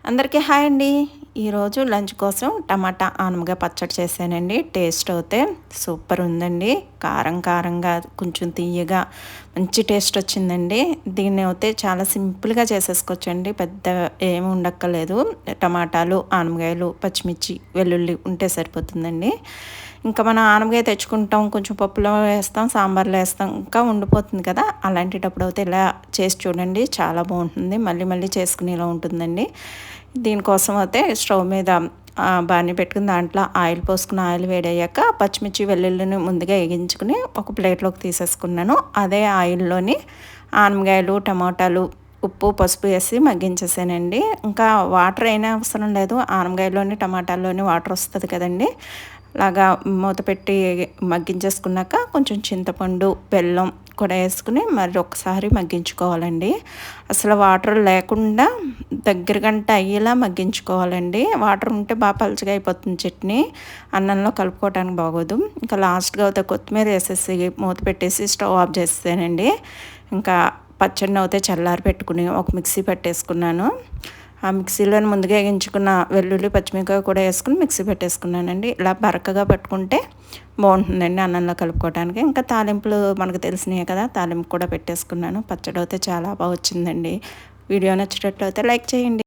అందరికీ హాయ్ అండి. ఈరోజు లంచ్ కోసం టమాటా ఆనపకాయ పచ్చడి చేశానండి. టేస్ట్ అయితే సూపర్ ఉందండి. కారం కారంగా కొంచెం తియ్యగా మంచి టేస్ట్ వచ్చిందండి. దీన్ని అయితే చాలా సింపుల్గా చేసేసుకోవచ్చండి. పెద్ద ఏమి ఉండక్కర్లేదు. టమాటాలు, ఆనపకాయలు, పచ్చిమిర్చి, వెల్లుల్లి ఉంటే సరిపోతుందండి. ఇంకా మనం ఆనపకాయ తెచ్చుకుంటాం, కొంచెం పప్పులో వేస్తాం, సాంబార్లో వేస్తాం, ఇంకా ఉండిపోతుంది కదా. అలాంటిటప్పుడు అయితే ఇలా చేసి చూడండి, చాలా బాగుంటుంది. మళ్ళీ మళ్ళీ చేసుకునేలా ఉంటుందండి. దీనికోసం అయితే స్టవ్ మీద బాణీ పెట్టుకుని దాంట్లో ఆయిల్ పోసుకుని ఆయిల్ వేడయ్యాక పచ్చిమిర్చి వెల్లుల్లిని ముందుగా వేగించుకుని ఒక ప్లేట్లోకి తీసేసుకున్నాను. అదే ఆయిల్లోని ఆనపకాయలు, టమాటాలు, ఉప్పు, పసుపు వేసి మగ్గించేసానండి. ఇంకా వాటర్ అయినా అవసరం లేదు. ఆనపకాయలోని టమాటాల్లోని వాటర్ వస్తుంది కదండి. అలాగా మూత పెట్టి మగ్గించేసుకున్నాక కొంచెం చింతపండు, బెల్లం కూడా వేసుకుని మరి ఒకసారి మగ్గించుకోవాలండి. అసలు వాటర్ లేకుండా దగ్గర గంట అయ్యేలా మగ్గించుకోవాలండి. వాటర్ ఉంటే బాగా పలుచగా అయిపోతుంది చట్నీ, అన్నంలో కలుపుకోవడానికి బాగోదు. ఇంకా లాస్ట్గా అయితే కొత్తిమీర వేసేసి మూత పెట్టేసి స్టవ్ ఆఫ్ చేసేసానండి. ఇంకా పచ్చడిని అయితే చల్లారి పెట్టుకుని ఒక మిక్సీ పెట్టేసుకున్నాను. ఆ మిక్సీలోని ముందుగా వేగించుకున్న వెల్లుల్లి, పచ్చిమిరపకాయ కూడా వేసుకుని మిక్సీ పెట్టేసుకున్నానండి. ఇలా బరకగా పెట్టుకుంటే బాగుంటుందండి అన్నంలో కలుపుకోవడానికి. ఇంకా తాలింపులు మనకు తెలిసినాయి కదా, తాలింపు కూడా పెట్టేసుకున్నాను. పచ్చడి అయితే చాలా బాగా వచ్చిందండి. వీడియో నచ్చినట్లయితే లైక్ చేయండి.